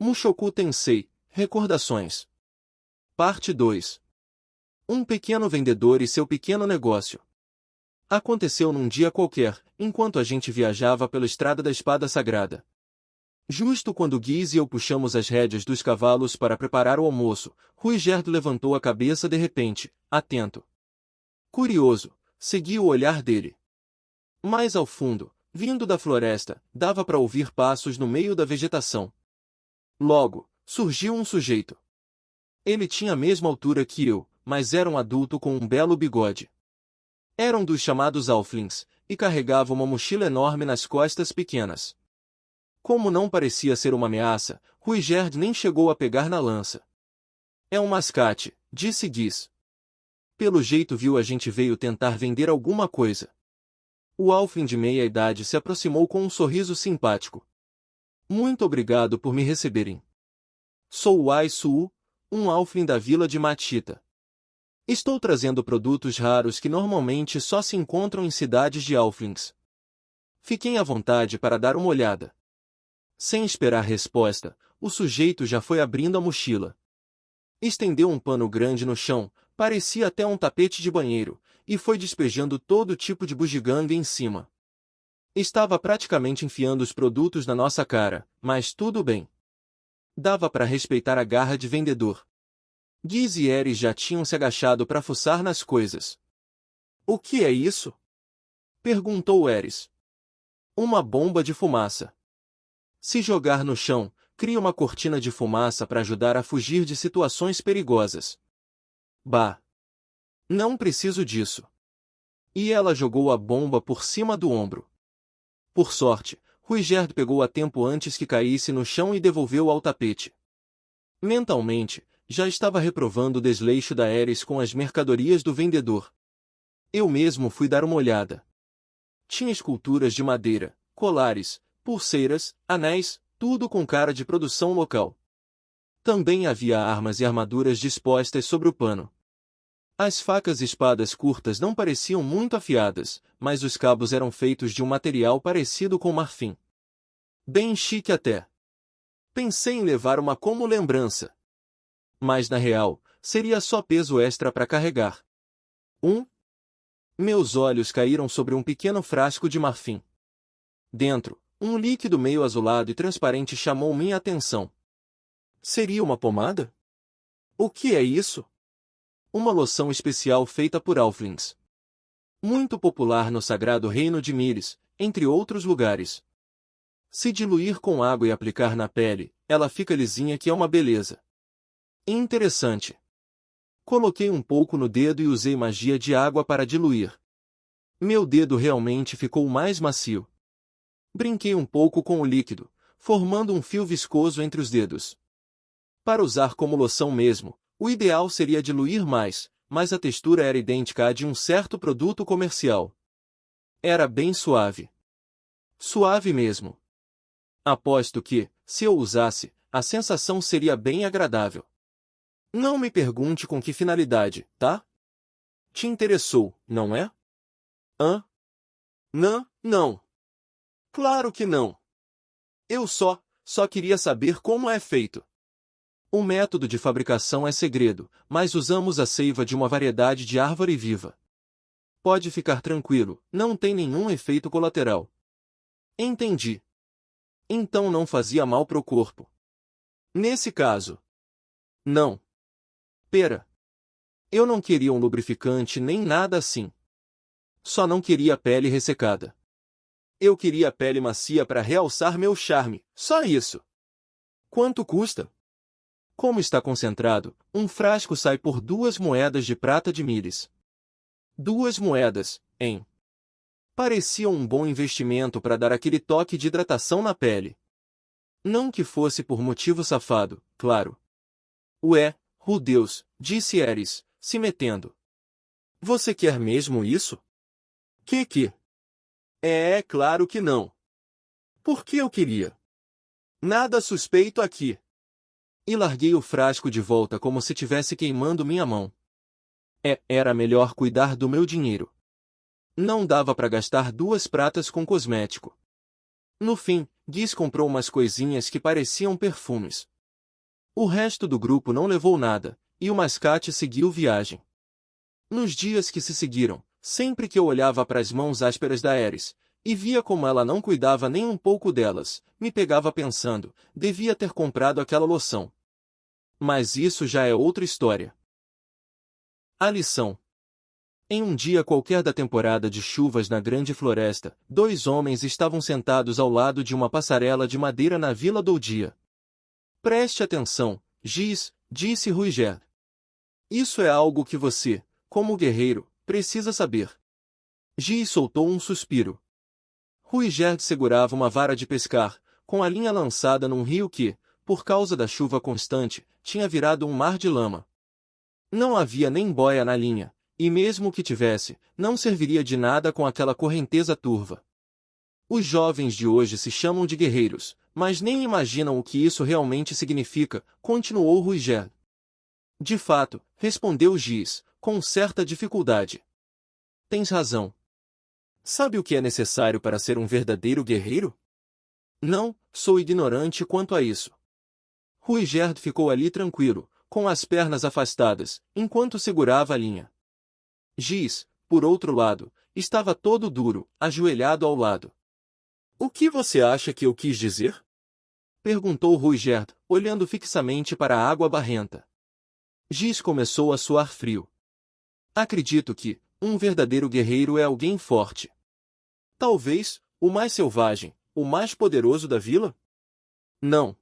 Mushoku Tensei, Recordações. Parte 2. Um pequeno vendedor e seu pequeno negócio. Aconteceu num dia qualquer, enquanto a gente viajava pela estrada da Espada Sagrada. Justo quando Guiz e eu puxamos as rédeas dos cavalos para preparar o almoço, Ruigerd levantou a cabeça de repente, atento. Curioso, segui o olhar dele. Mais ao fundo, vindo da floresta, dava para ouvir passos no meio da vegetação. Logo, surgiu um sujeito. Ele tinha a mesma altura que eu, mas era um adulto com um belo bigode. Era um dos chamados Halflings, e carregava uma mochila enorme nas costas pequenas. Como não parecia ser uma ameaça, Ruigerd nem chegou a pegar na lança. É um mascate, disse Guiz. Pelo jeito viu a gente veio tentar vender alguma coisa. O Halfling de meia idade se aproximou com um sorriso simpático. Muito obrigado por me receberem. Sou o Ai Suu, um Halfling da vila de Matita. Estou trazendo produtos raros que normalmente só se encontram em cidades de Halflings. Fiquem à vontade para dar uma olhada. Sem esperar resposta, o sujeito já foi abrindo a mochila. Estendeu um pano grande no chão, parecia até um tapete de banheiro, e foi despejando todo tipo de bugiganga em cima. Estava praticamente enfiando os produtos na nossa cara, mas tudo bem. Dava para respeitar a garra de vendedor. Guiz e Eris já tinham se agachado para fuçar nas coisas. O que é isso? Perguntou Eris. Uma bomba de fumaça. Se jogar no chão, cria uma cortina de fumaça para ajudar a fugir de situações perigosas. Bah! Não preciso disso. E ela jogou a bomba por cima do ombro. Por sorte, Ruigerd pegou a tempo antes que caísse no chão e devolveu ao tapete. Mentalmente, já estava reprovando o desleixo da Eris com as mercadorias do vendedor. Eu mesmo fui dar uma olhada. Tinha esculturas de madeira, colares, pulseiras, anéis, tudo com cara de produção local. Também havia armas e armaduras dispostas sobre o pano. As facas e espadas curtas não pareciam muito afiadas, mas os cabos eram feitos de um material parecido com marfim. Bem chique até. Pensei em levar uma como lembrança. Mas na real, seria só peso extra para carregar. Meus olhos caíram sobre um pequeno frasco de marfim. Dentro, um líquido meio azulado e transparente chamou minha atenção. Seria uma pomada? O que é isso? Uma loção especial feita por Halflings. Muito popular no sagrado reino de Miris, entre outros lugares. Se diluir com água e aplicar na pele, ela fica lisinha que é uma beleza. Interessante. Coloquei um pouco no dedo e usei magia de água para diluir. Meu dedo realmente ficou mais macio. Brinquei um pouco com o líquido, formando um fio viscoso entre os dedos. Para usar como loção mesmo, o ideal seria diluir mais, mas a textura era idêntica à de um certo produto comercial. Era bem suave. Suave mesmo. Aposto que, se eu usasse, a sensação seria bem agradável. Não me pergunte com que finalidade, tá? Te interessou, não é? Hã? Não. Claro que não. Eu só queria saber como é feito. O método de fabricação é segredo, mas usamos a seiva de uma variedade de árvore viva. Pode ficar tranquilo, não tem nenhum efeito colateral. Entendi. Então não fazia mal pro corpo. Nesse caso. Não. Pera. Eu não queria um lubrificante nem nada assim. Só não queria pele ressecada. Eu queria pele macia para realçar meu charme, só isso. Quanto custa? Como está concentrado, um frasco sai por 2 moedas de prata de Miris. 2 moedas, hein? Parecia um bom investimento para dar aquele toque de hidratação na pele. Não que fosse por motivo safado, claro. Ué, Deus, disse Eris, se metendo. Você quer mesmo isso? Que? É claro que não. Por que eu queria? Nada suspeito aqui. E larguei o frasco de volta como se tivesse queimando minha mão. Era melhor cuidar do meu dinheiro. Não dava para gastar 2 pratas com cosmético. No fim, Guiz comprou umas coisinhas que pareciam perfumes. O resto do grupo não levou nada, e o mascate seguiu viagem. Nos dias que se seguiram, sempre que eu olhava para as mãos ásperas da Ares, e via como ela não cuidava nem um pouco delas, me pegava pensando, devia ter comprado aquela loção. Mas isso já é outra história. A lição. Em um dia qualquer da temporada de chuvas na grande floresta, 2 homens estavam sentados ao lado de uma passarela de madeira na Vila Doudia. Preste atenção, Giz, disse Ruiger. Isso é algo que você, como guerreiro, precisa saber. Giz soltou um suspiro. Ruiger segurava uma vara de pescar, com a linha lançada num rio que, por causa da chuva constante, tinha virado um mar de lama. Não havia nem boia na linha, e mesmo que tivesse, não serviria de nada com aquela correnteza turva. Os jovens de hoje se chamam de guerreiros, mas nem imaginam o que isso realmente significa, continuou Ruiger. De fato, respondeu Giz, com certa dificuldade. Tens razão. Sabe o que é necessário para ser um verdadeiro guerreiro? Não, sou ignorante quanto a isso. Ruiger ficou ali tranquilo, com as pernas afastadas, enquanto segurava a linha. Giz, por outro lado, estava todo duro, ajoelhado ao lado. O que você acha que eu quis dizer? Perguntou Ruiger, olhando fixamente para a água barrenta. Giz começou a suar frio. Acredito que um verdadeiro guerreiro é alguém forte. Talvez, o mais selvagem, o mais poderoso da vila? Não.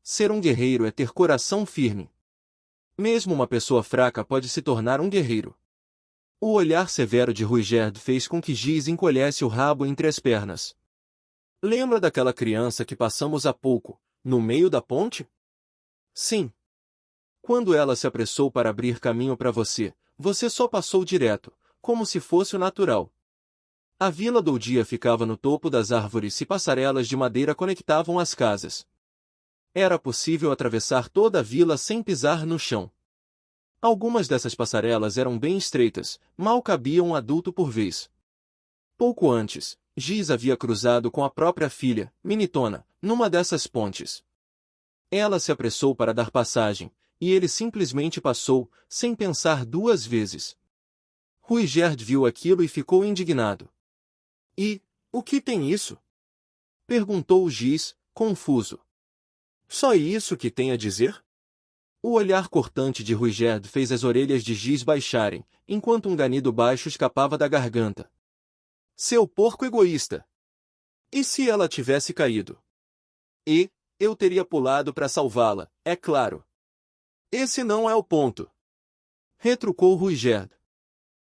Ser um guerreiro é ter coração firme. Mesmo uma pessoa fraca pode se tornar um guerreiro. O olhar severo de Ruiger fez com que Giz encolhesse o rabo entre as pernas. Lembra daquela criança que passamos há pouco, no meio da ponte? Sim. Quando ela se apressou para abrir caminho para você, você só passou direto, como se fosse o natural. A Vila Doudia ficava no topo das árvores e passarelas de madeira conectavam as casas. Era possível atravessar toda a vila sem pisar no chão. Algumas dessas passarelas eram bem estreitas, mal cabia um adulto por vez. Pouco antes, Giz havia cruzado com a própria filha, Minitona, numa dessas pontes. Ela se apressou para dar passagem, e ele simplesmente passou, sem pensar 2 vezes. Ruiger viu aquilo e ficou indignado. E, o que tem isso? Perguntou Giz, confuso. Só isso que tem a dizer? O olhar cortante de Ruiger fez as orelhas de Giz baixarem, enquanto um ganido baixo escapava da garganta. Seu porco egoísta! E se ela tivesse caído? E, eu teria pulado para salvá-la, é claro. Esse não é o ponto. Retrucou Ruiger.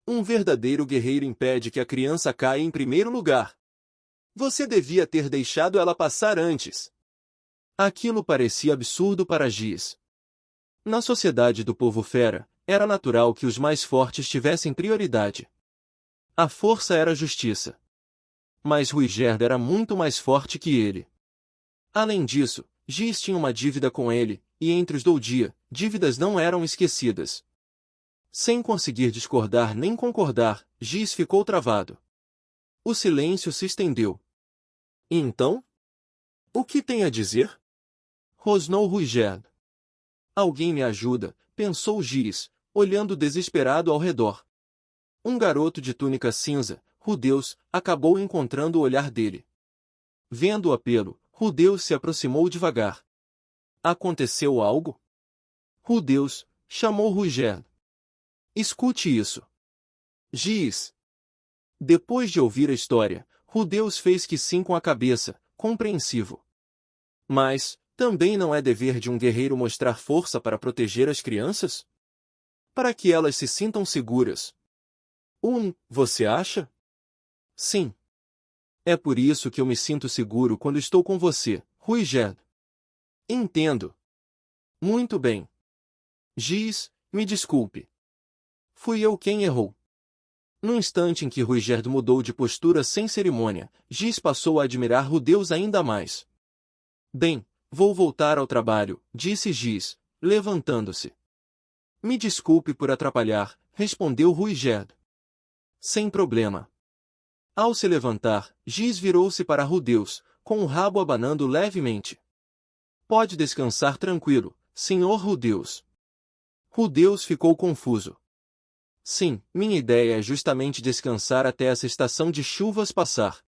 Um verdadeiro guerreiro impede que a criança caia em primeiro lugar. Você devia ter deixado ela passar antes. Aquilo parecia absurdo para Giz. Na sociedade do povo fera, era natural que os mais fortes tivessem prioridade. A força era a justiça. Mas Ruiger era muito mais forte que ele. Além disso, Giz tinha uma dívida com ele, e entre os Doudia, dívidas não eram esquecidas. Sem conseguir discordar nem concordar, Giz ficou travado. O silêncio se estendeu. E então? O que tem a dizer? Rosnou Ruiger. Alguém me ajuda, pensou Giz, olhando desesperado ao redor. Um garoto de túnica cinza, Rudeus, acabou encontrando o olhar dele. Vendo o apelo, Rudeus se aproximou devagar. Aconteceu algo? Rudeus, chamou Ruiger. Escute isso. Giz. Depois de ouvir a história, Rudeus fez que sim com a cabeça, compreensivo. Mas, também não é dever de um guerreiro mostrar força para proteger as crianças? Para que elas se sintam seguras. Você acha? Sim. É por isso que eu me sinto seguro quando estou com você, Ruiger. Entendo. Muito bem. Giz, me desculpe. Fui eu quem errou. No instante em que Ruiger mudou de postura sem cerimônia, Giz passou a admirar Rudeus ainda mais. Bem, vou voltar ao trabalho, disse Giz, levantando-se. Me desculpe por atrapalhar, respondeu Ruiger. Sem problema. Ao se levantar, Giz virou-se para Rudeus, com o rabo abanando levemente. Pode descansar tranquilo, Senhor Rudeus. Rudeus ficou confuso. Sim, minha ideia é justamente descansar até essa estação de chuvas passar.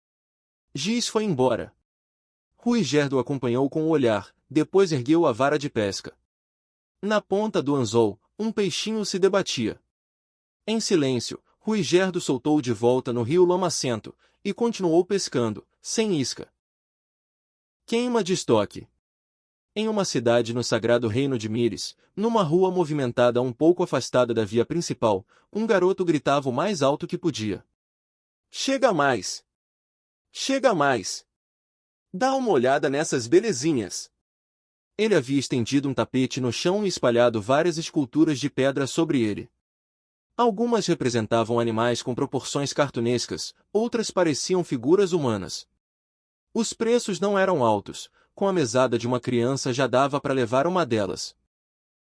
Giz foi embora. Rui Gerdo acompanhou com o olhar, depois ergueu a vara de pesca. Na ponta do anzol, um peixinho se debatia. Em silêncio, Rui Gerdo soltou de volta no rio Lamacento, e continuou pescando, sem isca. Queima de estoque. Em uma cidade no sagrado reino de Mires, numa rua movimentada um pouco afastada da via principal, um garoto gritava o mais alto que podia. Chega mais! Chega mais! Dá uma olhada nessas belezinhas! Ele havia estendido um tapete no chão e espalhado várias esculturas de pedra sobre ele. Algumas representavam animais com proporções cartunescas, outras pareciam figuras humanas. Os preços não eram altos, com a mesada de uma criança já dava para levar uma delas.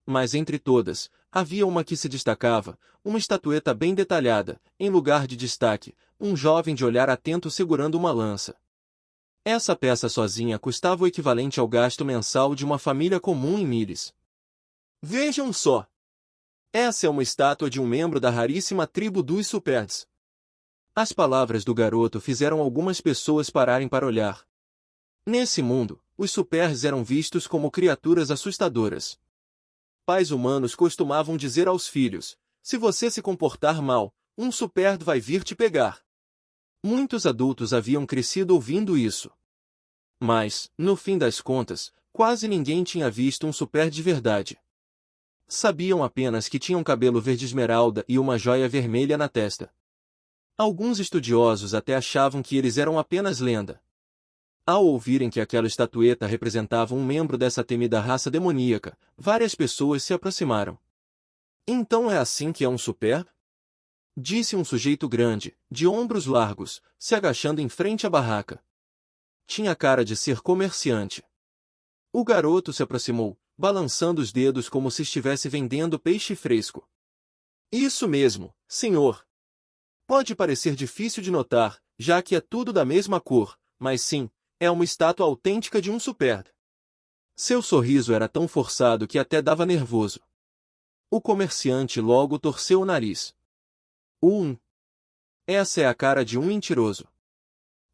Mas entre todas, havia uma que se destacava, uma estatueta bem detalhada, em lugar de destaque, um jovem de olhar atento segurando uma lança. Essa peça sozinha custava o equivalente ao gasto mensal de uma família comum em Mires. Vejam só! Essa é uma estátua de um membro da raríssima tribo dos Superds. As palavras do garoto fizeram algumas pessoas pararem para olhar. Nesse mundo, os Superds eram vistos como criaturas assustadoras. Pais humanos costumavam dizer aos filhos, se você se comportar mal, um Superd vai vir te pegar. Muitos adultos haviam crescido ouvindo isso. Mas, no fim das contas, quase ninguém tinha visto um Superd de verdade. Sabiam apenas que tinham cabelo verde esmeralda e uma joia vermelha na testa. Alguns estudiosos até achavam que eles eram apenas lenda. Ao ouvirem que aquela estatueta representava um membro dessa temida raça demoníaca, várias pessoas se aproximaram. Então é assim que é um Superd? Disse um sujeito grande, de ombros largos, se agachando em frente à barraca. Tinha cara de ser comerciante. O garoto se aproximou, balançando os dedos como se estivesse vendendo peixe fresco. Isso mesmo, senhor. Pode parecer difícil de notar, já que é tudo da mesma cor, mas sim, é uma estátua autêntica de um Superd. Seu sorriso era tão forçado que até dava nervoso. O comerciante logo torceu o nariz. Essa é a cara de um mentiroso.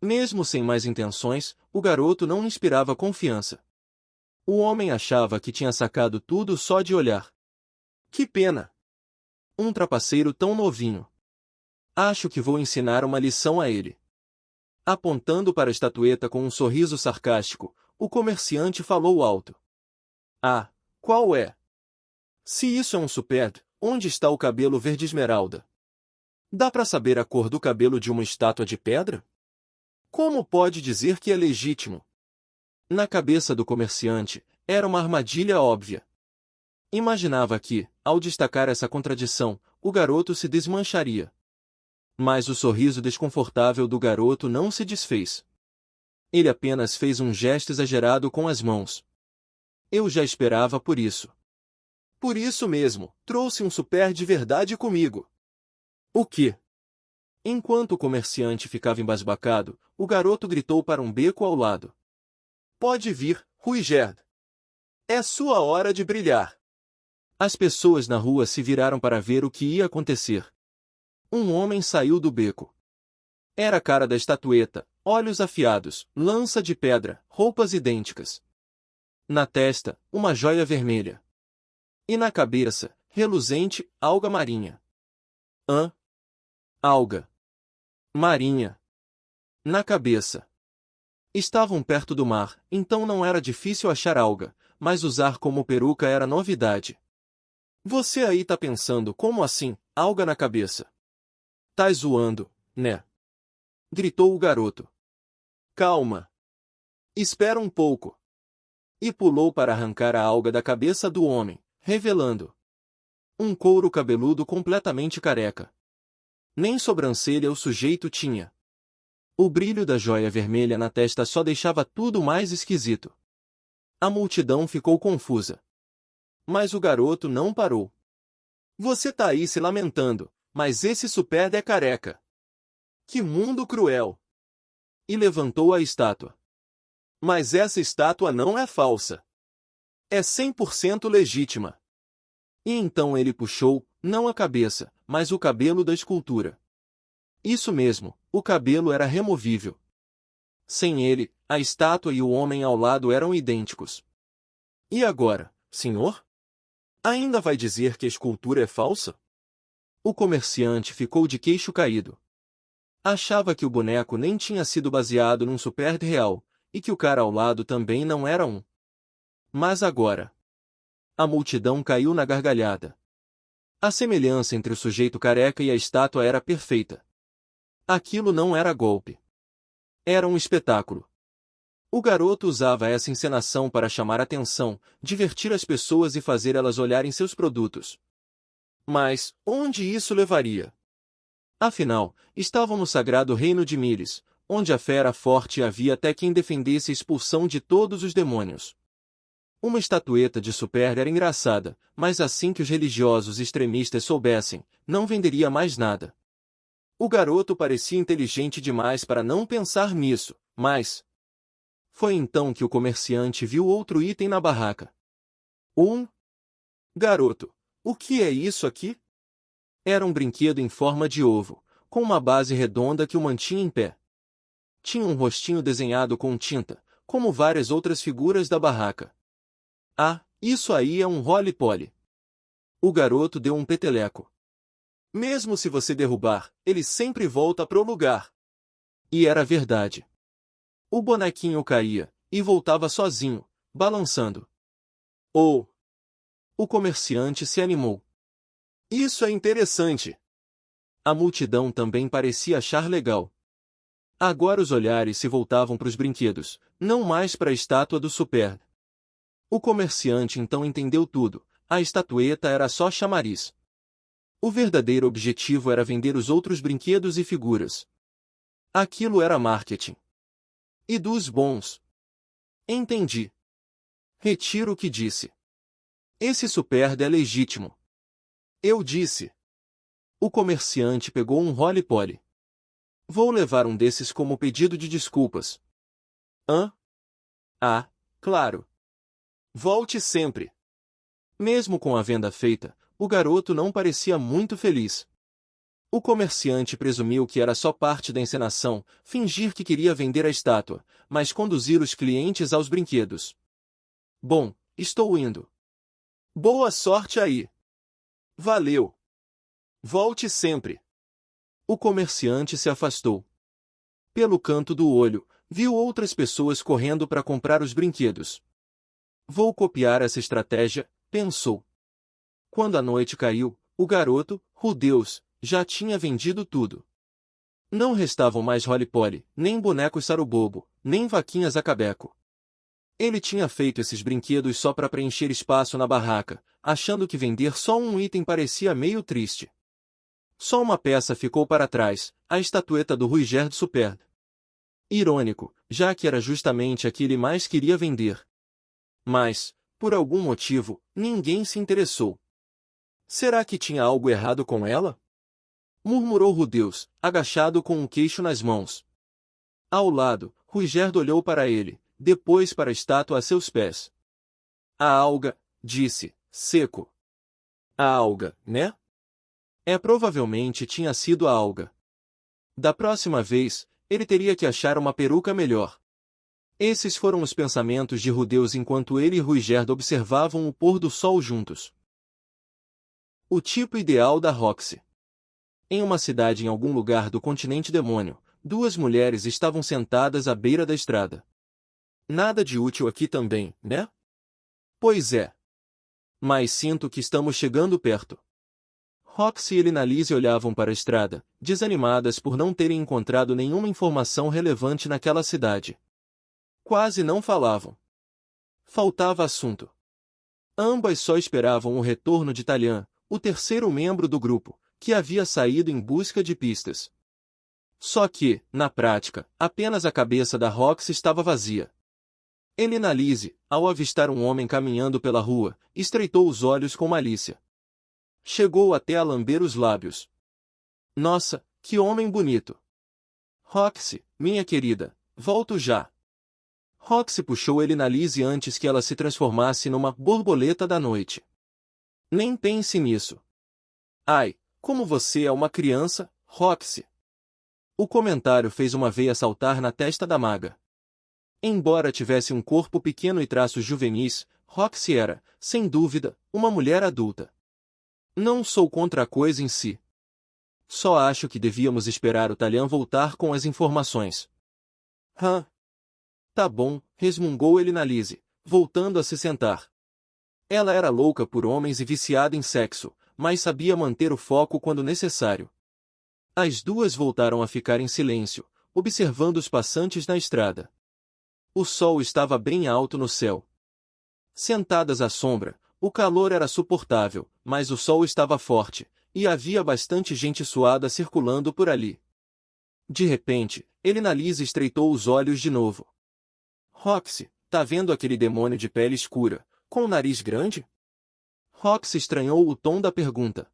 Mesmo sem mais intenções, o garoto não inspirava confiança. O homem achava que tinha sacado tudo só de olhar. Que pena! Um trapaceiro tão novinho. Acho que vou ensinar uma lição a ele. Apontando para a estatueta com um sorriso sarcástico, o comerciante falou alto. Ah, qual é? Se isso é um Superd, onde está o cabelo verde esmeralda? Dá para saber a cor do cabelo de uma estátua de pedra? Como pode dizer que é legítimo? Na cabeça do comerciante, era uma armadilha óbvia. Imaginava que, ao destacar essa contradição, o garoto se desmancharia. Mas o sorriso desconfortável do garoto não se desfez. Ele apenas fez um gesto exagerado com as mãos. Eu já esperava por isso. Por isso mesmo, trouxe um Superd de verdade comigo. O quê? Enquanto o comerciante ficava embasbacado, o garoto gritou para um beco ao lado. Pode vir, Rui Gerdo. É sua hora de brilhar. As pessoas na rua se viraram para ver o que ia acontecer. Um homem saiu do beco. Era a cara da estatueta, olhos afiados, lança de pedra, roupas idênticas. Na testa, uma joia vermelha. E na cabeça, reluzente, alga marinha. Alga marinha. Na cabeça. Estavam perto do mar, então não era difícil achar alga, mas usar como peruca era novidade. Você aí tá pensando como assim, alga na cabeça? Tá zoando, né? Gritou o garoto. Calma. Espera um pouco. E pulou para arrancar a alga da cabeça do homem, revelando um couro cabeludo completamente careca. Nem sobrancelha o sujeito tinha. O brilho da joia vermelha na testa só deixava tudo mais esquisito. A multidão ficou confusa. Mas o garoto não parou. Você tá aí se lamentando, mas esse Superd é careca. Que mundo cruel! E levantou a estátua. Mas essa estátua não é falsa. É 100% legítima. E então ele puxou, não a cabeça, mas o cabelo da escultura. Isso mesmo, o cabelo era removível. Sem ele, a estátua e o homem ao lado eram idênticos. E agora, senhor? Ainda vai dizer que a escultura é falsa? O comerciante ficou de queixo caído. Achava que o boneco nem tinha sido baseado num super real, e que o cara ao lado também não era um. Mas agora... A multidão caiu na gargalhada. A semelhança entre o sujeito careca e a estátua era perfeita. Aquilo não era golpe. Era um espetáculo. O garoto usava essa encenação para chamar atenção, divertir as pessoas e fazer elas olharem seus produtos. Mas, onde isso levaria? Afinal, estavam no sagrado reino de Miles, onde a fera forte havia até quem defendesse a expulsão de todos os demônios. Uma estatueta de super era engraçada, mas assim que os religiosos extremistas soubessem, não venderia mais nada. O garoto parecia inteligente demais para não pensar nisso, mas... Foi então que o comerciante viu outro item na barraca. Garoto, o que é isso aqui? Era um brinquedo em forma de ovo, com uma base redonda que o mantinha em pé. Tinha um rostinho desenhado com tinta, como várias outras figuras da barraca. Ah, isso aí é um roly-poly. O garoto deu um peteleco. Mesmo se você derrubar, ele sempre volta pro lugar. E era verdade. O bonequinho caía, e voltava sozinho, balançando. Oh! O comerciante se animou. Isso é interessante. A multidão também parecia achar legal. Agora os olhares se voltavam para os brinquedos, não mais para a estátua do super. O comerciante então entendeu tudo, a estatueta era só chamariz. O verdadeiro objetivo era vender os outros brinquedos e figuras. Aquilo era marketing. E dos bons. Entendi. Retiro o que disse. Esse super é legítimo. Eu disse. O comerciante pegou um roly-poly. Vou levar um desses como pedido de desculpas. Hã? Ah, claro. Volte sempre. Mesmo com a venda feita, o garoto não parecia muito feliz. O comerciante presumiu que era só parte da encenação, fingir que queria vender a estátua, mas conduzir os clientes aos brinquedos. Bom, estou indo. Boa sorte aí. Valeu. Volte sempre. O comerciante se afastou. Pelo canto do olho, viu outras pessoas correndo para comprar os brinquedos. Vou copiar essa estratégia, pensou. Quando a noite caiu, o garoto, Deus, já tinha vendido tudo. Não restavam mais roly-poly, nem bonecos sarubobo, nem vaquinhas a cabeco. Ele tinha feito esses brinquedos só para preencher espaço na barraca, achando que vender só um item parecia meio triste. Só uma peça ficou para trás, a estatueta do Ruiger de Super. Irônico, já que era justamente a que ele mais queria vender. Mas, por algum motivo, ninguém se interessou. Será que tinha algo errado com ela? Murmurou Rudeus, agachado com um queixo nas mãos. Ao lado, Ruiger olhou para ele, depois para a estátua a seus pés. A alga, disse, seco. A alga, né? Provavelmente tinha sido a alga. Da próxima vez, ele teria que achar uma peruca melhor. Esses foram os pensamentos de Rudeus enquanto ele e Ruiger observavam o pôr do sol juntos. O tipo ideal da Roxy. Em uma cidade em algum lugar do continente demônio, duas mulheres estavam sentadas à beira da estrada. Nada de útil aqui também, né? Pois é. Mas sinto que estamos chegando perto. Roxy e Elinalise olhavam para a estrada, desanimadas por não terem encontrado nenhuma informação relevante naquela cidade. Quase não falavam. Faltava assunto. Ambas só esperavam o retorno de Talian, o terceiro membro do grupo, que havia saído em busca de pistas. Só que, na prática, apenas a cabeça da Roxy estava vazia. Elinalise, ao avistar um homem caminhando pela rua, estreitou os olhos com malícia. Chegou até a lamber os lábios. Nossa, que homem bonito! Roxy, minha querida, volto já. Roxy puxou Elinalise antes que ela se transformasse numa borboleta da noite. Nem pense nisso. Ai, como você é uma criança, Roxy. O comentário fez uma veia saltar na testa da maga. Embora tivesse um corpo pequeno e traços juvenis, Roxy era, sem dúvida, uma mulher adulta. Não sou contra a coisa em si. Só acho que devíamos esperar o Talhã voltar com as informações. Tá bom, resmungou Elinalise, voltando a se sentar. Ela era louca por homens e viciada em sexo, mas sabia manter o foco quando necessário. As duas voltaram a ficar em silêncio, observando os passantes na estrada. O sol estava bem alto no céu. Sentadas à sombra, o calor era suportável, mas o sol estava forte, e havia bastante gente suada circulando por ali. De repente, Elinalise estreitou os olhos de novo. Roxy, tá vendo aquele demônio de pele escura, com o nariz grande? Roxy estranhou o tom da pergunta.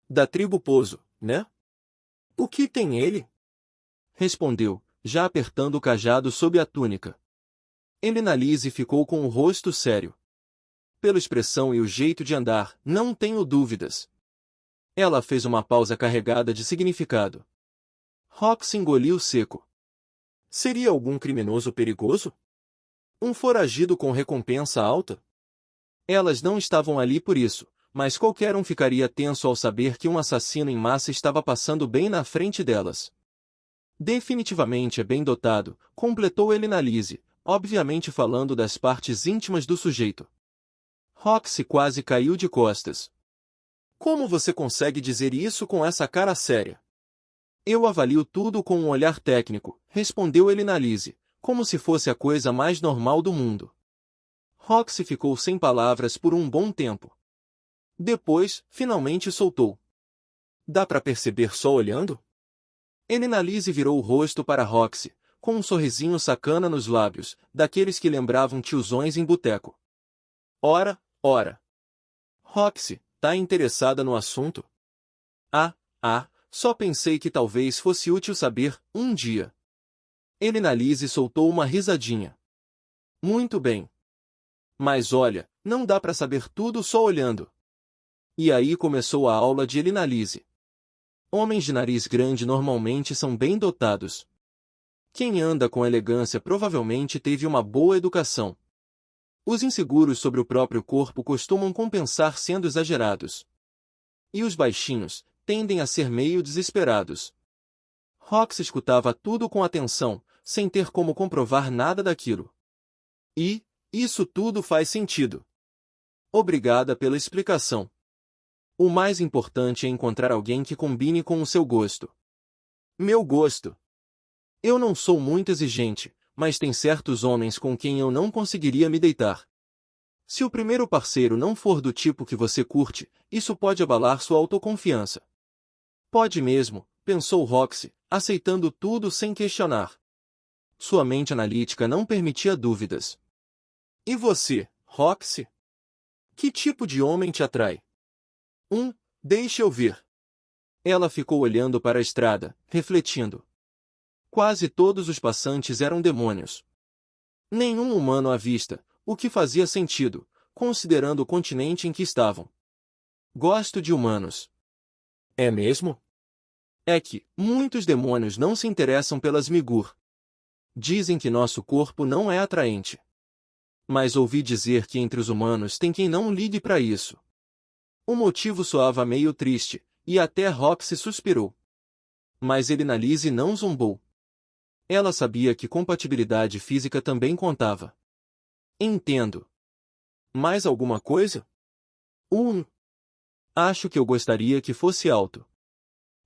Da tribo Pozo, né? O que tem ele? Respondeu, já apertando o cajado sob a túnica. Elinalise ficou com o rosto sério. Pela expressão e o jeito de andar, não tenho dúvidas. Ela fez uma pausa carregada de significado. Roxy engoliu seco. Seria algum criminoso perigoso? Um foragido com recompensa alta? Elas não estavam ali por isso, mas qualquer um ficaria tenso ao saber que um assassino em massa estava passando bem na frente delas. Definitivamente é bem dotado, completou Elinalise, obviamente falando das partes íntimas do sujeito. Roxy quase caiu de costas. Como você consegue dizer isso com essa cara séria? Eu avalio tudo com um olhar técnico, respondeu Elinalise, como se fosse a coisa mais normal do mundo. Roxy ficou sem palavras por um bom tempo. Depois, finalmente soltou. Dá para perceber só olhando? Elinalise virou o rosto para Roxy, com um sorrisinho sacana nos lábios, daqueles que lembravam tiozões em boteco. Ora. Roxy, tá interessada no assunto? Só pensei que talvez fosse útil saber, um dia. Elinalise soltou uma risadinha. Muito bem. Mas olha, não dá para saber tudo só olhando. E aí começou a aula de Elinalise. Homens de nariz grande normalmente são bem dotados. Quem anda com elegância provavelmente teve uma boa educação. Os inseguros sobre o próprio corpo costumam compensar sendo exagerados. E os baixinhos tendem a ser meio desesperados. Roxy escutava tudo com atenção, sem ter como comprovar nada daquilo. E, isso tudo faz sentido. Obrigada pela explicação. O mais importante é encontrar alguém que combine com o seu gosto. Meu gosto. Eu não sou muito exigente, mas tem certos homens com quem eu não conseguiria me deitar. Se o primeiro parceiro não for do tipo que você curte, isso pode abalar sua autoconfiança. Pode mesmo, pensou Roxy, aceitando tudo sem questionar. Sua mente analítica não permitia dúvidas. E você, Roxy? Que tipo de homem te atrai? Deixe eu ver. Ela ficou olhando para a estrada, refletindo. Quase todos os passantes eram demônios. Nenhum humano à vista, o que fazia sentido, considerando o continente em que estavam. Gosto de humanos. É mesmo? É que, muitos demônios não se interessam pelas migur. Dizem que nosso corpo não é atraente. Mas ouvi dizer que entre os humanos tem quem não ligue para isso. O motivo soava meio triste, e até Roxy suspirou. Mas Elinalise não zombou. Ela sabia que compatibilidade física também contava. Entendo. Mais alguma coisa? Acho que eu gostaria que fosse alto.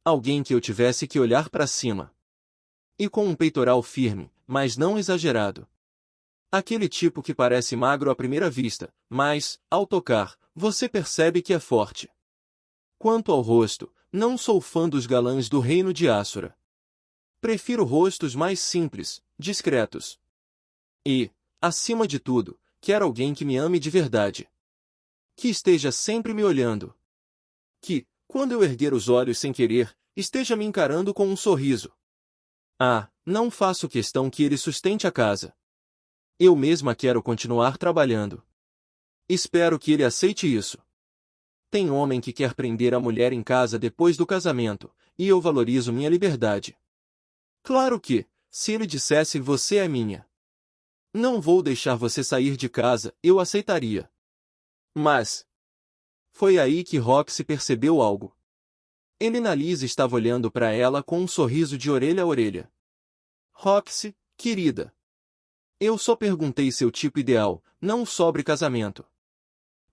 Alguém que eu tivesse que olhar para cima. E com um peitoral firme, mas não exagerado. Aquele tipo que parece magro à primeira vista, mas, ao tocar, você percebe que é forte. Quanto ao rosto, não sou fã dos galãs do reino de Assura. Prefiro rostos mais simples, discretos. E, acima de tudo, quero alguém que me ame de verdade. Que esteja sempre me olhando. Que, quando eu erguer os olhos sem querer, esteja me encarando com um sorriso. Não faço questão que ele sustente a casa. Eu mesma quero continuar trabalhando. Espero que ele aceite isso. Tem homem que quer prender a mulher em casa depois do casamento, e eu valorizo minha liberdade. Claro que, se ele dissesse você é minha, não vou deixar você sair de casa, eu aceitaria. Mas foi aí que Roxy percebeu algo. Elina-Lisa estava olhando para ela com um sorriso de orelha a orelha. Roxy, querida. Eu só perguntei seu tipo ideal, não sobre casamento.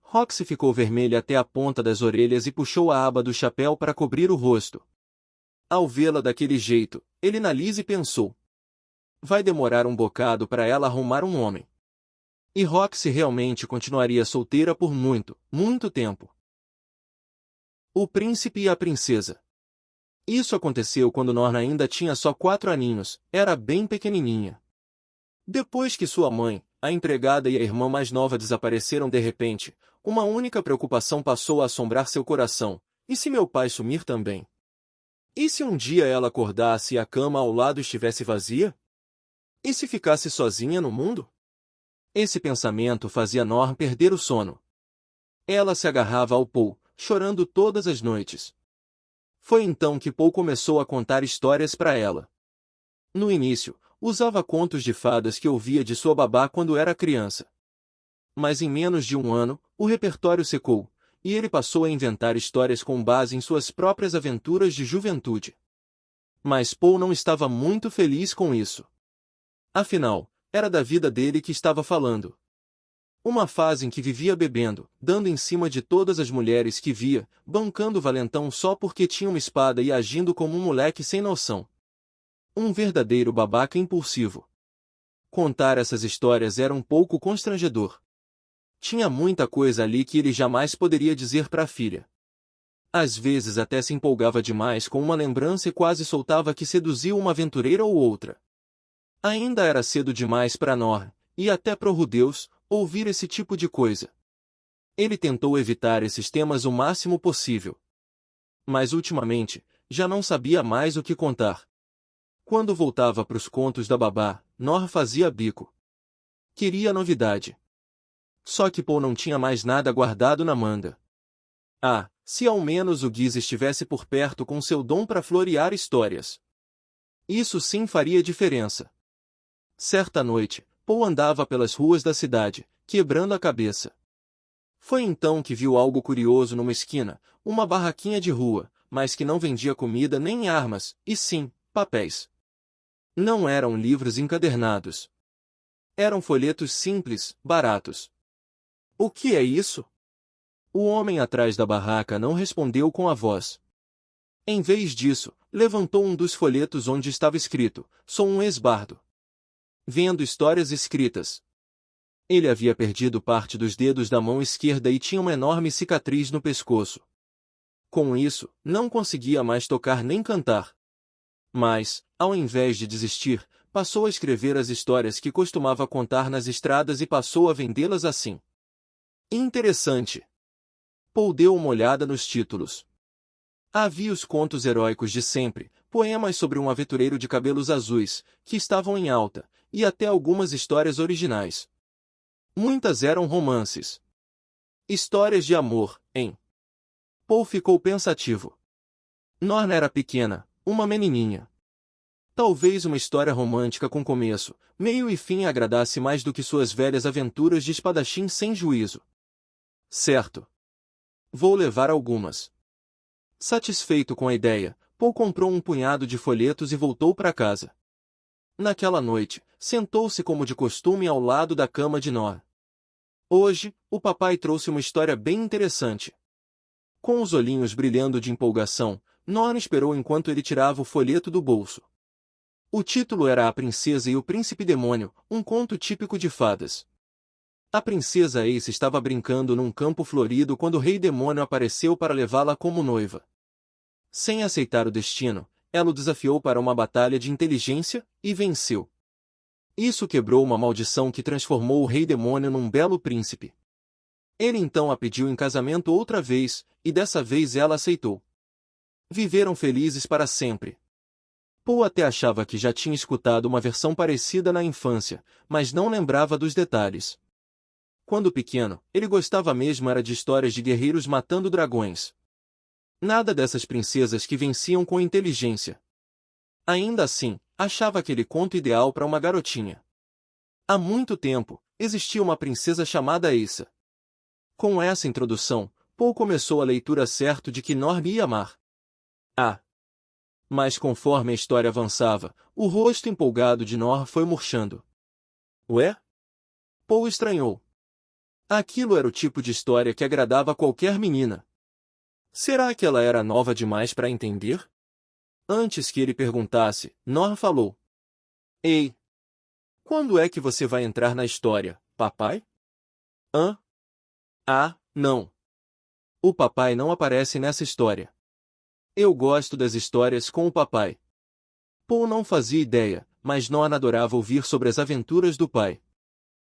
Roxy ficou vermelha até a ponta das orelhas e puxou a aba do chapéu para cobrir o rosto. Ao vê-la daquele jeito, Elina-Lisa pensou. Vai demorar um bocado para ela arrumar um homem. E Roxy realmente continuaria solteira por muito, muito tempo. O príncipe e a princesa. Isso aconteceu quando Norna ainda tinha só 4 aninhos, era bem pequenininha. Depois que sua mãe, a empregada e a irmã mais nova desapareceram de repente, uma única preocupação passou a assombrar seu coração: e se meu pai sumir também? E se um dia ela acordasse e a cama ao lado estivesse vazia? E se ficasse sozinha no mundo? Esse pensamento fazia Norn perder o sono. Ela se agarrava ao Paul, chorando todas as noites. Foi então que Paul começou a contar histórias para ela. No início, usava contos de fadas que ouvia de sua babá quando era criança. Mas em menos de um ano, o repertório secou, e ele passou a inventar histórias com base em suas próprias aventuras de juventude. Mas Paul não estava muito feliz com isso. Afinal, era da vida dele que estava falando. Uma fase em que vivia bebendo, dando em cima de todas as mulheres que via, bancando o valentão só porque tinha uma espada e agindo como um moleque sem noção. Um verdadeiro babaca impulsivo. Contar essas histórias era um pouco constrangedor. Tinha muita coisa ali que ele jamais poderia dizer para a filha. Às vezes até se empolgava demais com uma lembrança e quase soltava que seduziu uma aventureira ou outra. Ainda era cedo demais para Norn, e até para o Rudeus, ouvir esse tipo de coisa. Ele tentou evitar esses temas o máximo possível. Mas ultimamente, já não sabia mais o que contar. Quando voltava para os contos da babá, Norn fazia bico. Queria novidade. Só que Paul não tinha mais nada guardado na manga. Ah, se ao menos o Guiz estivesse por perto com seu dom para florear histórias. Isso sim faria diferença. Certa noite, Paul andava pelas ruas da cidade, quebrando a cabeça. Foi então que viu algo curioso numa esquina, uma barraquinha de rua, mas que não vendia comida nem armas, e sim, papéis. Não eram livros encadernados. Eram folhetos simples, baratos. O que é isso? O homem atrás da barraca não respondeu com a voz. Em vez disso, levantou um dos folhetos onde estava escrito: sou um ex-bardo. Vendo histórias escritas. Ele havia perdido parte dos dedos da mão esquerda e tinha uma enorme cicatriz no pescoço. Com isso, não conseguia mais tocar nem cantar. Mas, ao invés de desistir, passou a escrever as histórias que costumava contar nas estradas e passou a vendê-las assim. Interessante. Paul deu uma olhada nos títulos. Havia os contos heróicos de sempre, poemas sobre um aventureiro de cabelos azuis, que estavam em alta, e até algumas histórias originais. Muitas eram romances. Histórias de amor, hein? Paul ficou pensativo. Norna era pequena, uma menininha. Talvez uma história romântica com começo, meio e fim agradasse mais do que suas velhas aventuras de espadachim sem juízo. Certo. Vou levar algumas. Satisfeito com a ideia, Paul comprou um punhado de folhetos e voltou para casa. Naquela noite, sentou-se como de costume ao lado da cama de Norn. Hoje, o papai trouxe uma história bem interessante. Com os olhinhos brilhando de empolgação, Norn esperou enquanto ele tirava o folheto do bolso. O título era A Princesa e o Príncipe Demônio, um conto típico de fadas. A princesa Ace estava brincando num campo florido quando o rei demônio apareceu para levá-la como noiva. Sem aceitar o destino, ela o desafiou para uma batalha de inteligência, e venceu. Isso quebrou uma maldição que transformou o rei demônio num belo príncipe. Ele então a pediu em casamento outra vez, e dessa vez ela aceitou. Viveram felizes para sempre. Poe até achava que já tinha escutado uma versão parecida na infância, mas não lembrava dos detalhes. Quando pequeno, ele gostava mesmo era de histórias de guerreiros matando dragões. Nada dessas princesas que venciam com inteligência. Ainda assim, achava aquele conto ideal para uma garotinha. Há muito tempo, existia uma princesa chamada Aissa. Com essa introdução, Poe começou a leitura certo de que Norm ia amar. Mas conforme a história avançava, o rosto empolgado de Norm foi murchando. Ué? Poe estranhou. Aquilo era o tipo de história que agradava a qualquer menina. Será que ela era nova demais para entender? Antes que ele perguntasse, Norm falou. Ei! Quando é que você vai entrar na história, papai? Hã? Ah, não. O papai não aparece nessa história. Eu gosto das histórias com o papai. Poe não fazia ideia, mas Norm adorava ouvir sobre as aventuras do pai.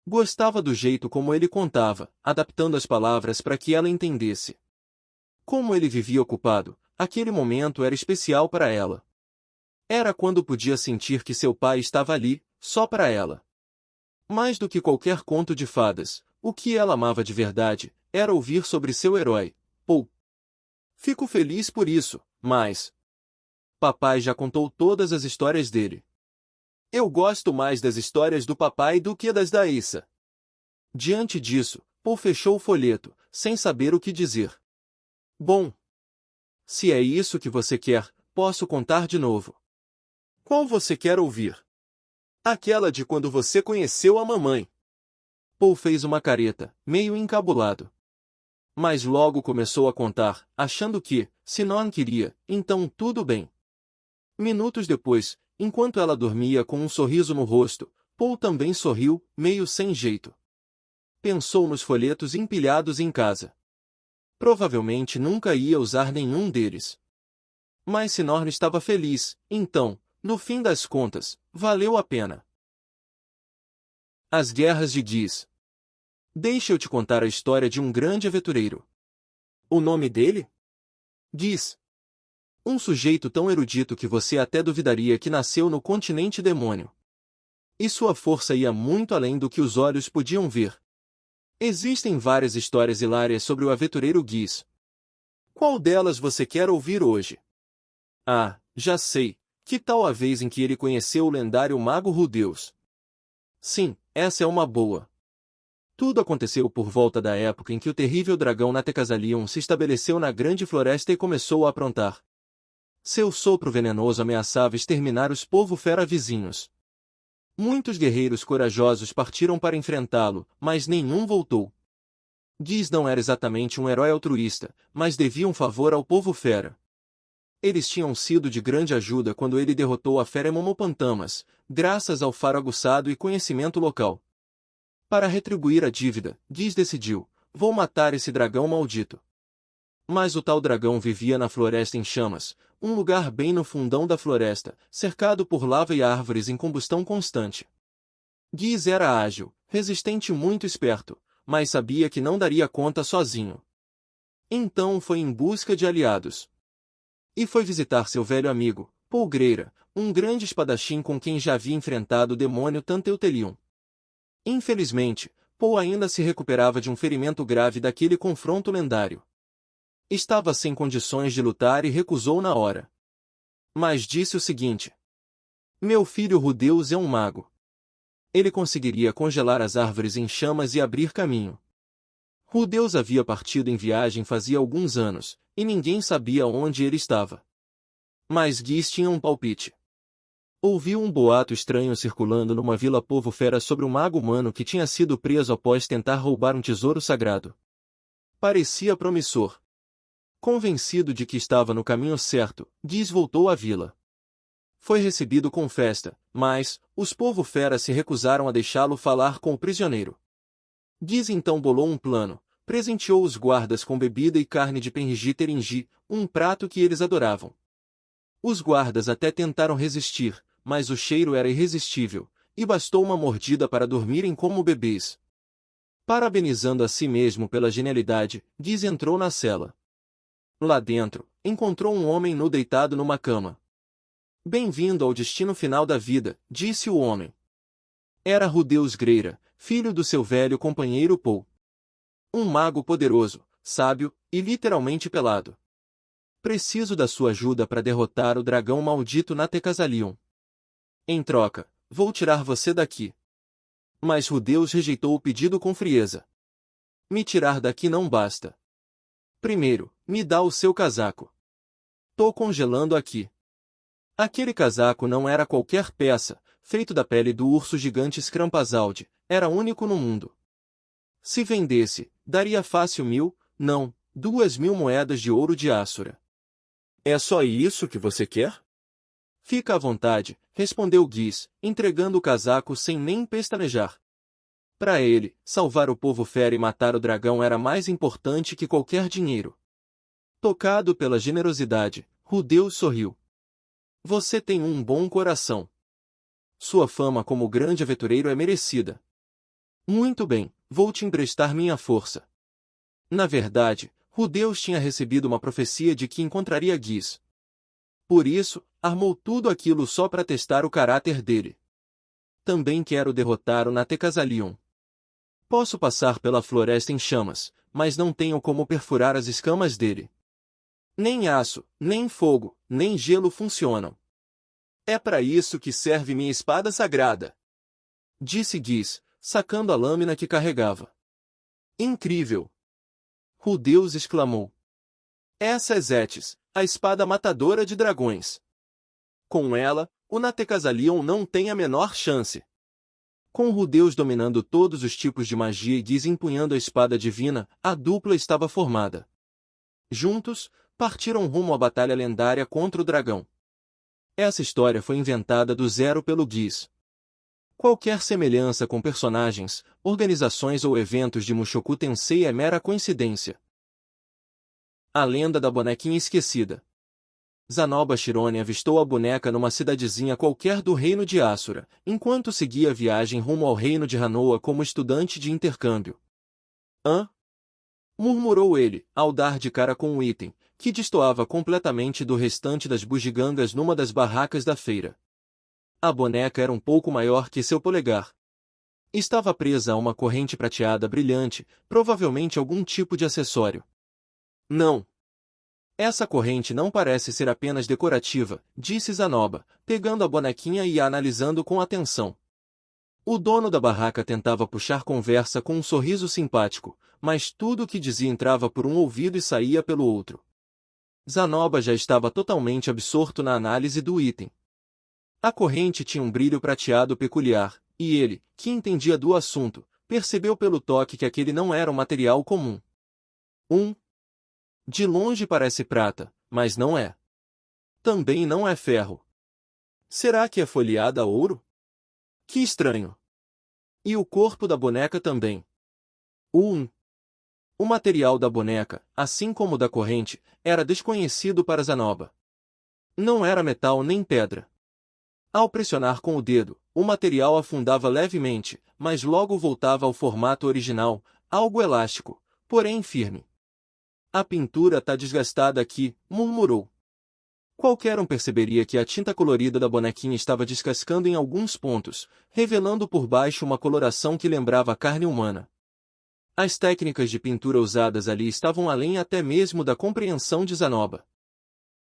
Gostava do jeito como ele contava, adaptando as palavras para que ela entendesse. Como ele vivia ocupado, aquele momento era especial para ela. Era quando podia sentir que seu pai estava ali, só para ela. Mais do que qualquer conto de fadas, o que ela amava de verdade, era ouvir sobre seu herói, Poe. Fico feliz por isso, mas... Papai já contou todas as histórias dele. Eu gosto mais das histórias do papai do que das da Aissa. Diante disso, Poe fechou o folheto, sem saber o que dizer. Bom. Se é isso que você quer, posso contar de novo. Qual você quer ouvir? Aquela de quando você conheceu a mamãe. Poe fez uma careta, meio encabulado. Mas logo começou a contar, achando que, se Norm queria, então tudo bem. Minutos depois, enquanto ela dormia com um sorriso no rosto, Poe também sorriu, meio sem jeito. Pensou nos folhetos empilhados em casa. Provavelmente nunca ia usar nenhum deles. Mas se Norm estava feliz, então, no fim das contas, valeu a pena. As Guerras de Guise. Deixa eu te contar a história de um grande aventureiro. O nome dele? Guise. Um sujeito tão erudito que você até duvidaria que nasceu no continente demônio. E sua força ia muito além do que os olhos podiam ver. Existem várias histórias hilárias sobre o aventureiro Guise. Qual delas você quer ouvir hoje? Ah, já sei. Que tal a vez em que ele conheceu o lendário mago Rudeus? Sim, essa é uma boa. Tudo aconteceu por volta da época em que o terrível dragão Natecasalion se estabeleceu na grande floresta e começou a aprontar. Seu sopro venenoso ameaçava exterminar os povo-fera vizinhos. Muitos guerreiros corajosos partiram para enfrentá-lo, mas nenhum voltou. Guise não era exatamente um herói altruísta, mas devia um favor ao povo-fera. Eles tinham sido de grande ajuda quando ele derrotou a fera Momopantamas, graças ao faro aguçado e conhecimento local. Para retribuir a dívida, Guise decidiu, vou matar esse dragão maldito. Mas o tal dragão vivia na floresta em chamas, um lugar bem no fundão da floresta, cercado por lava e árvores em combustão constante. Guise era ágil, resistente e muito esperto, mas sabia que não daria conta sozinho. Então foi em busca de aliados. E foi visitar seu velho amigo, Polgreira, um grande espadachim com quem já havia enfrentado o demônio Tanteutelion. Infelizmente, Poe ainda se recuperava de um ferimento grave daquele confronto lendário. Estava sem condições de lutar e recusou na hora. Mas disse o seguinte: meu filho Rudeus é um mago. Ele conseguiria congelar as árvores em chamas e abrir caminho. Rudeus havia partido em viagem fazia alguns anos, e ninguém sabia onde ele estava. Mas Guise tinha um palpite. Ouviu um boato estranho circulando numa vila povo-fera sobre um mago humano que tinha sido preso após tentar roubar um tesouro sagrado. Parecia promissor. Convencido de que estava no caminho certo, Guise voltou à vila. Foi recebido com festa, mas os povo-fera se recusaram a deixá-lo falar com o prisioneiro. Guise então bolou um plano, presenteou os guardas com bebida e carne de Penrigi-Teringi, um prato que eles adoravam. Os guardas até tentaram resistir, mas o cheiro era irresistível, e bastou uma mordida para dormirem como bebês. Parabenizando a si mesmo pela genialidade, Guise entrou na cela. Lá dentro, encontrou um homem nu deitado numa cama. Bem-vindo ao destino final da vida, disse o homem. Era Rudeus Greira, filho do seu velho companheiro Paul. Um mago poderoso, sábio e literalmente pelado. Preciso da sua ajuda para derrotar o dragão maldito na Tecasalion. Em troca, vou tirar você daqui. Mas Rudeus rejeitou o pedido com frieza. Me tirar daqui não basta. Primeiro, me dá o seu casaco. Tô congelando aqui. Aquele casaco não era qualquer peça, feito da pele do urso gigante Scrampazaldi, era único no mundo. Se vendesse, daria fácil 1.000, não, 2.000 moedas de ouro de Assura. É só isso que você quer? Fica à vontade, respondeu Guiz, entregando o casaco sem nem pestanejar. Para ele, salvar o povo fera e matar o dragão era mais importante que qualquer dinheiro. Tocado pela generosidade, Rudeus sorriu. Você tem um bom coração. Sua fama como grande aventureiro é merecida. Muito bem, vou te emprestar minha força. Na verdade, Rudeus tinha recebido uma profecia de que encontraria Guiz. Por isso, armou tudo aquilo só para testar o caráter dele. Também quero derrotar o Natecasalion. Posso passar pela floresta em chamas, mas não tenho como perfurar as escamas dele. Nem aço, nem fogo, nem gelo funcionam. É para isso que serve minha espada sagrada. Disse Guiz, sacando a lâmina que carregava. Incrível! Rudeus exclamou. Essa é Zétis, a espada matadora de dragões. Com ela, o Natecasalion não tem a menor chance. Com Rudeus dominando todos os tipos de magia e Guiz empunhando a espada divina, a dupla estava formada. Juntos, partiram rumo à batalha lendária contra o dragão. Essa história foi inventada do zero pelo Guiz. Qualquer semelhança com personagens, organizações ou eventos de Mushoku Tensei é mera coincidência. A lenda da bonequinha esquecida. Zanoba Shirone avistou a boneca numa cidadezinha qualquer do reino de Asura, enquanto seguia a viagem rumo ao reino de Hanoa como estudante de intercâmbio. Hã? Murmurou ele, ao dar de cara com um item, que destoava completamente do restante das bugigangas numa das barracas da feira. A boneca era um pouco maior que seu polegar. Estava presa a uma corrente prateada brilhante, provavelmente algum tipo de acessório. Não. Essa corrente não parece ser apenas decorativa, disse Zanoba, pegando a bonequinha e a analisando com atenção. O dono da barraca tentava puxar conversa com um sorriso simpático, mas tudo o que dizia entrava por um ouvido e saía pelo outro. Zanoba já estava totalmente absorto na análise do item. A corrente tinha um brilho prateado peculiar, e ele, que entendia do assunto, percebeu pelo toque que aquele não era um material comum. De longe parece prata, mas não é. Também não é ferro. Será que é folheada a ouro? Que estranho. E o corpo da boneca também. O material da boneca, assim como o da corrente, era desconhecido para Zanoba. Não era metal nem pedra. Ao pressionar com o dedo, o material afundava levemente, mas logo voltava ao formato original, algo elástico, porém firme. A pintura tá desgastada aqui, murmurou. Qualquer um perceberia que a tinta colorida da bonequinha estava descascando em alguns pontos, revelando por baixo uma coloração que lembrava a carne humana. As técnicas de pintura usadas ali estavam além até mesmo da compreensão de Zanoba.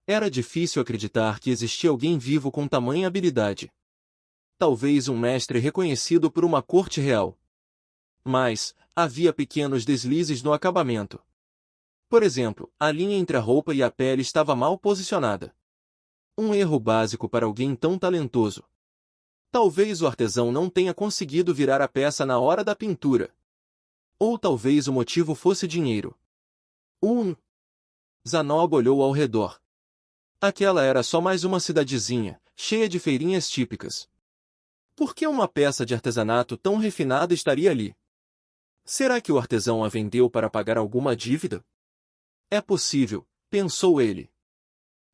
Era difícil acreditar que existia alguém vivo com tamanha habilidade. Talvez um mestre reconhecido por uma corte real. Mas, havia pequenos deslizes no acabamento. Por exemplo, a linha entre a roupa e a pele estava mal posicionada. Um erro básico para alguém tão talentoso. Talvez o artesão não tenha conseguido virar a peça na hora da pintura. Ou talvez o motivo fosse dinheiro. Zanoba olhou ao redor. Aquela era só mais uma cidadezinha, cheia de feirinhas típicas. Por que uma peça de artesanato tão refinada estaria ali? Será que o artesão a vendeu para pagar alguma dívida? É possível, pensou ele.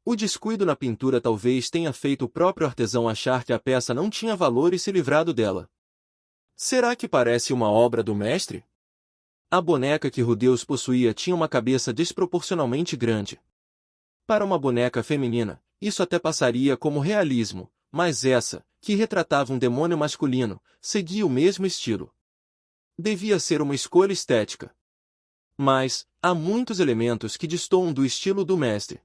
O descuido na pintura talvez tenha feito o próprio artesão achar que a peça não tinha valor e se livrado dela. Será que parece uma obra do mestre? A boneca que Rudeus possuía tinha uma cabeça desproporcionalmente grande. Para uma boneca feminina, isso até passaria como realismo, mas essa, que retratava um demônio masculino, seguia o mesmo estilo. Devia ser uma escolha estética. Mas, há muitos elementos que destoam do estilo do mestre.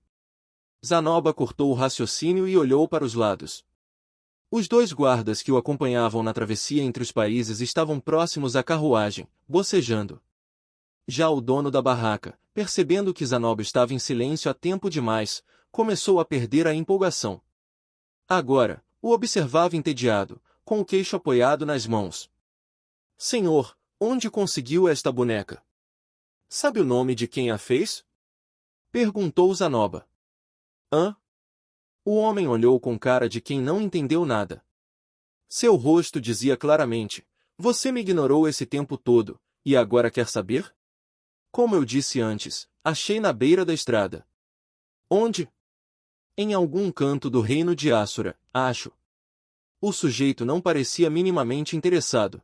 Zanoba cortou o raciocínio e olhou para os lados. Os dois guardas que o acompanhavam na travessia entre os países estavam próximos à carruagem, bocejando. Já o dono da barraca, percebendo que Zanoba estava em silêncio há tempo demais, começou a perder a empolgação. Agora, o observava entediado, com o queixo apoiado nas mãos. Senhor, onde conseguiu esta boneca? Sabe o nome de quem a fez? Perguntou Zanoba. Hã? O homem olhou com cara de quem não entendeu nada. Seu rosto dizia claramente: você me ignorou esse tempo todo, e agora quer saber? Como eu disse antes, achei na beira da estrada. Onde? Em algum canto do reino de Assura, acho. O sujeito não parecia minimamente interessado.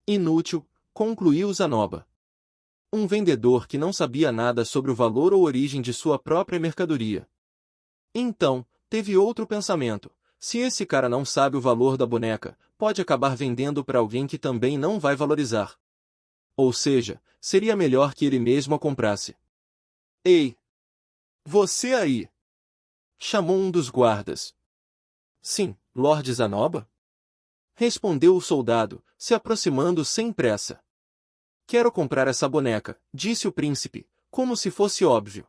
Inútil, concluiu Zanoba. Um vendedor que não sabia nada sobre o valor ou origem de sua própria mercadoria. Então, teve outro pensamento: se esse cara não sabe o valor da boneca, pode acabar vendendo para alguém que também não vai valorizar. Ou seja, seria melhor que ele mesmo a comprasse. Ei! Você aí! Chamou um dos guardas. Sim, Lord Zanoba? Respondeu o soldado, se aproximando sem pressa. Quero comprar essa boneca, disse o príncipe, como se fosse óbvio.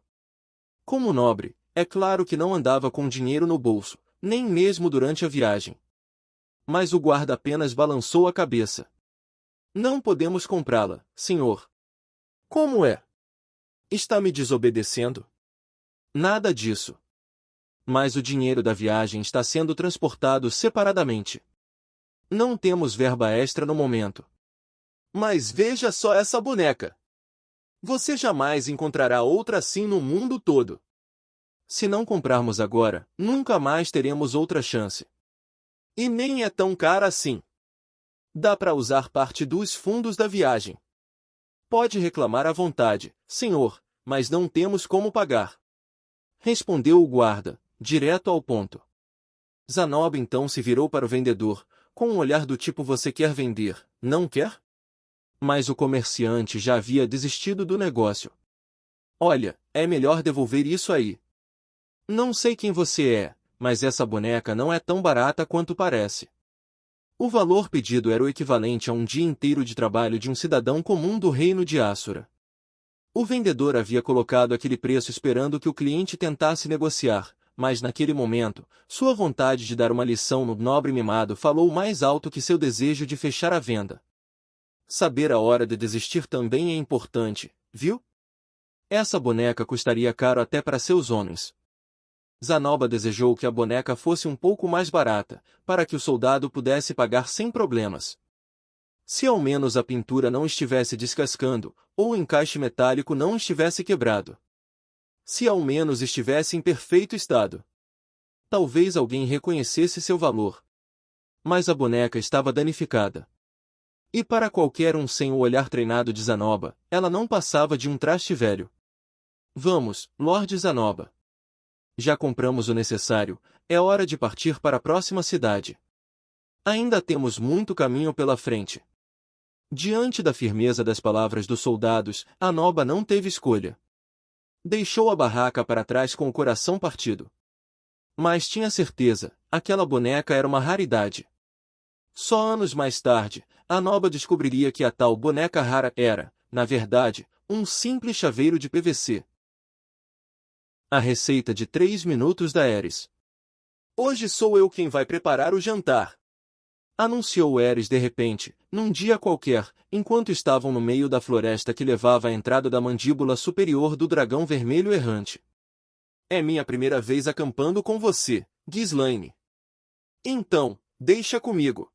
Como nobre, é claro que não andava com dinheiro no bolso, nem mesmo durante a viagem. Mas o guarda apenas balançou a cabeça. Não podemos comprá-la, senhor. Como é? Está me desobedecendo? Nada disso. Mas o dinheiro da viagem está sendo transportado separadamente. Não temos verba extra no momento. Mas veja só essa boneca. Você jamais encontrará outra assim no mundo todo. Se não comprarmos agora, nunca mais teremos outra chance. E nem é tão cara assim. Dá para usar parte dos fundos da viagem. Pode reclamar à vontade, senhor, mas não temos como pagar. Respondeu o guarda, direto ao ponto. Zanoba então se virou para o vendedor, com um olhar do tipo: você quer vender, não quer? Mas o comerciante já havia desistido do negócio. Olha, é melhor devolver isso aí. Não sei quem você é, mas essa boneca não é tão barata quanto parece. O valor pedido era o equivalente a um dia inteiro de trabalho de um cidadão comum do reino de Assura. O vendedor havia colocado aquele preço esperando que o cliente tentasse negociar, mas naquele momento, sua vontade de dar uma lição no nobre mimado falou mais alto que seu desejo de fechar a venda. Saber a hora de desistir também é importante, viu? Essa boneca custaria caro até para seus homens. Zanoba desejou que a boneca fosse um pouco mais barata, para que o soldado pudesse pagar sem problemas. Se ao menos a pintura não estivesse descascando, ou o encaixe metálico não estivesse quebrado. Se ao menos estivesse em perfeito estado. Talvez alguém reconhecesse seu valor. Mas a boneca estava danificada. E para qualquer um sem o olhar treinado de Zanoba, ela não passava de um traste velho. Vamos, Lord Zanoba. Já compramos o necessário, é hora de partir para a próxima cidade. Ainda temos muito caminho pela frente. Diante da firmeza das palavras dos soldados, Zanoba não teve escolha. Deixou a barraca para trás com o coração partido. Mas tinha certeza, aquela boneca era uma raridade. Só anos mais tarde, Zanoba descobriria que a tal boneca rara era, na verdade, um simples chaveiro de PVC. A receita de 3 minutos da Ares. Hoje sou eu quem vai preparar o jantar. Anunciou Ares de repente, num dia qualquer, enquanto estavam no meio da floresta que levava à entrada da mandíbula superior do dragão vermelho errante. É minha primeira vez acampando com você, Ghislaine. Então, deixa comigo.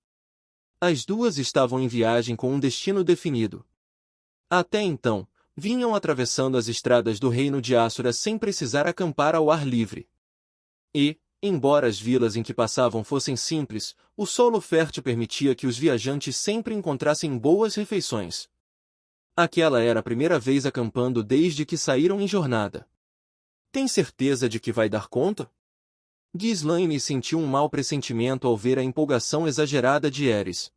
As duas estavam em viagem com um destino definido. Até então, vinham atravessando as estradas do reino de Assura sem precisar acampar ao ar livre. E, embora as vilas em que passavam fossem simples, o solo fértil permitia que os viajantes sempre encontrassem boas refeições. Aquela era a primeira vez acampando desde que saíram em jornada. Tem certeza de que vai dar conta? Ghislaine sentiu um mau pressentimento ao ver a empolgação exagerada de Ares.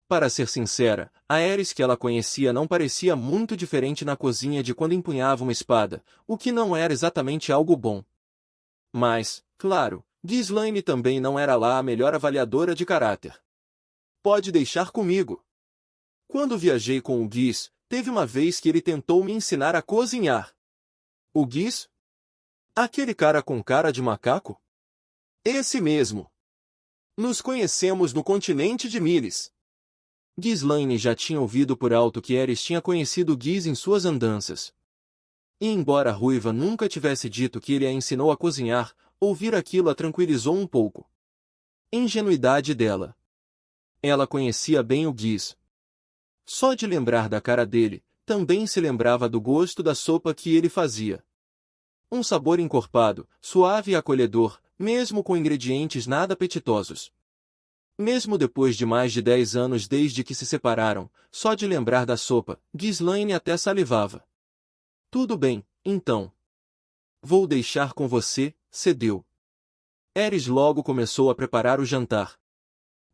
Para ser sincera, a Ares que ela conhecia não parecia muito diferente na cozinha de quando empunhava uma espada, o que não era exatamente algo bom. Mas, claro, Ghislaine também não era lá a melhor avaliadora de caráter. Pode deixar comigo. Quando viajei com o Guiz, teve uma vez que ele tentou me ensinar a cozinhar. O Guiz? Aquele cara com cara de macaco? Esse mesmo. Nos conhecemos no continente de Miles. Ghislaine já tinha ouvido por alto que Ares tinha conhecido Guiz em suas andanças. E embora a ruiva nunca tivesse dito que ele a ensinou a cozinhar, ouvir aquilo a tranquilizou um pouco. Ingenuidade dela. Ela conhecia bem o Guiz. Só de lembrar da cara dele, também se lembrava do gosto da sopa que ele fazia. Um sabor encorpado, suave e acolhedor, mesmo com ingredientes nada apetitosos. Mesmo depois de mais de 10 anos desde que se separaram, só de lembrar da sopa, Ghislaine até salivava. Tudo bem, então. Vou deixar com você, cedeu. Ares logo começou a preparar o jantar.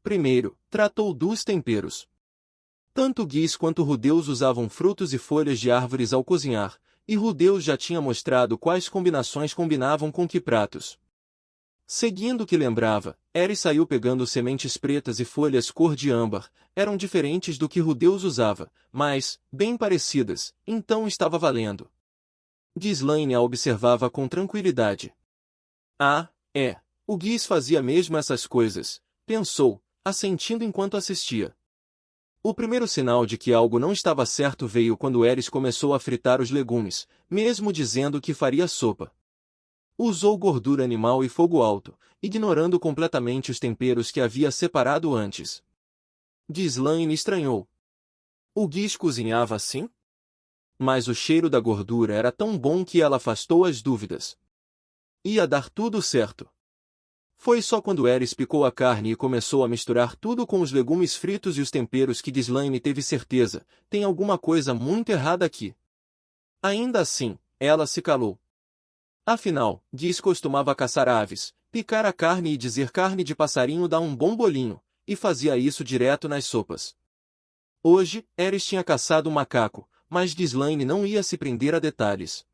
Primeiro, tratou dos temperos. Tanto Guiz quanto Rudeus usavam frutos e folhas de árvores ao cozinhar, e Rudeus já tinha mostrado quais combinações combinavam com que pratos. Seguindo o que lembrava, Ares saiu pegando sementes pretas e folhas cor de âmbar, eram diferentes do que Rudeus usava, mas, bem parecidas, então estava valendo. Ghislaine a observava com tranquilidade. Ah, é, o Guiz fazia mesmo essas coisas, pensou, assentindo enquanto assistia. O primeiro sinal de que algo não estava certo veio quando Ares começou a fritar os legumes, mesmo dizendo que faria sopa. Usou gordura animal e fogo alto, ignorando completamente os temperos que havia separado antes. Ghislaine estranhou. O Guiz cozinhava assim? Mas o cheiro da gordura era tão bom que ela afastou as dúvidas. Ia dar tudo certo. Foi só quando Ares picou a carne e começou a misturar tudo com os legumes fritos e os temperos que Ghislaine teve certeza, tem alguma coisa muito errada aqui. Ainda assim, ela se calou. Afinal, Guiz costumava caçar aves, picar a carne e dizer carne de passarinho dá um bom bolinho, e fazia isso direto nas sopas. Hoje, Ares tinha caçado um macaco, mas Ghislaine não ia se prender a detalhes.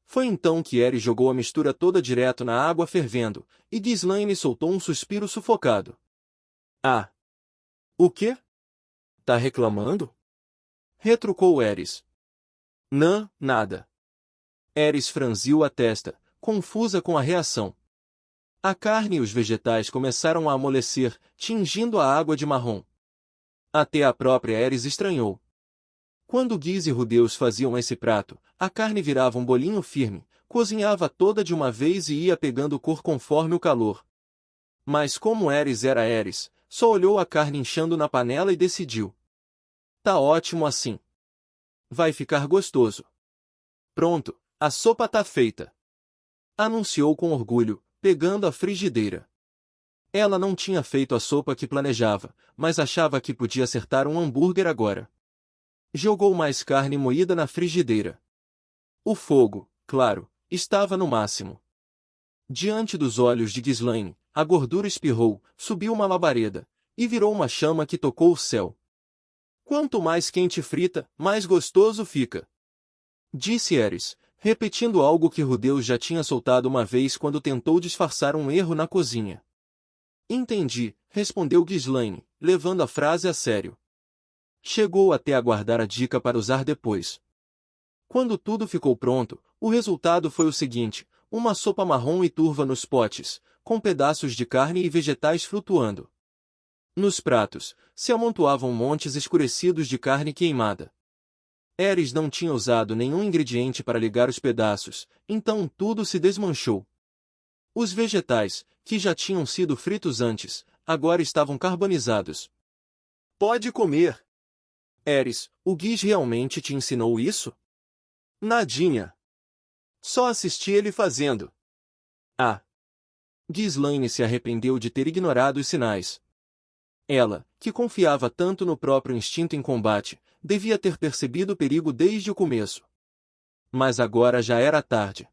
Foi então que Ares jogou a mistura toda direto na água fervendo, e Ghislaine soltou um suspiro sufocado. Ah! O quê? Tá reclamando? Retrucou Ares. Não, nada. Ares franziu a testa, confusa com a reação. A carne e os vegetais começaram a amolecer, tingindo a água de marrom. Até a própria Ares estranhou. Quando Guiz e Rudeus faziam esse prato, a carne virava um bolinho firme, cozinhava toda de uma vez e ia pegando cor conforme o calor. Mas como Ares era Ares, só olhou a carne inchando na panela e decidiu. Tá ótimo assim. Vai ficar gostoso. Pronto. A sopa tá feita. Anunciou com orgulho, pegando a frigideira. Ela não tinha feito a sopa que planejava, mas achava que podia acertar um hambúrguer agora. Jogou mais carne moída na frigideira. O fogo, claro, estava no máximo. Diante dos olhos de Ghislaine, a gordura espirrou, subiu uma labareda, e virou uma chama que tocou o céu. Quanto mais quente frita, mais gostoso fica. Disse Ares, repetindo algo que Rudeus já tinha soltado uma vez quando tentou disfarçar um erro na cozinha. Entendi, respondeu Ghislaine, levando a frase a sério. Chegou até a guardar a dica para usar depois. Quando tudo ficou pronto, o resultado foi o seguinte, uma sopa marrom e turva nos potes, com pedaços de carne e vegetais flutuando. Nos pratos, se amontoavam montes escurecidos de carne queimada. Ares não tinha usado nenhum ingrediente para ligar os pedaços, então tudo se desmanchou. Os vegetais, que já tinham sido fritos antes, agora estavam carbonizados. Pode comer. Ares, o Guiz realmente te ensinou isso? Nadinha. Só assisti ele fazendo. Ah. Ghislaine se arrependeu de ter ignorado os sinais. Ela, que confiava tanto no próprio instinto em combate, devia ter percebido o perigo desde o começo. Mas agora já era tarde.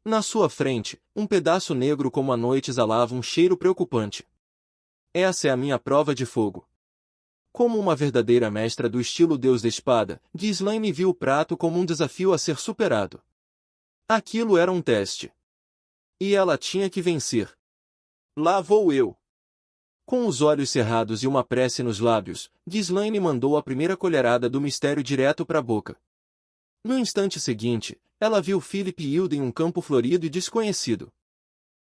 Na sua frente, um pedaço negro como a noite exalava um cheiro preocupante. Essa é a minha prova de fogo. Como uma verdadeira mestra do estilo Deus da Espada, Ghislaine viu o prato como um desafio a ser superado. Aquilo era um teste. E ela tinha que vencer. Lá vou eu. Com os olhos cerrados e uma prece nos lábios, Ghislaine mandou a primeira colherada do mistério direto para a boca. No instante seguinte, ela viu Philip e Hilda em um campo florido e desconhecido.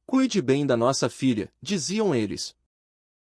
Cuide bem da nossa filha, diziam eles.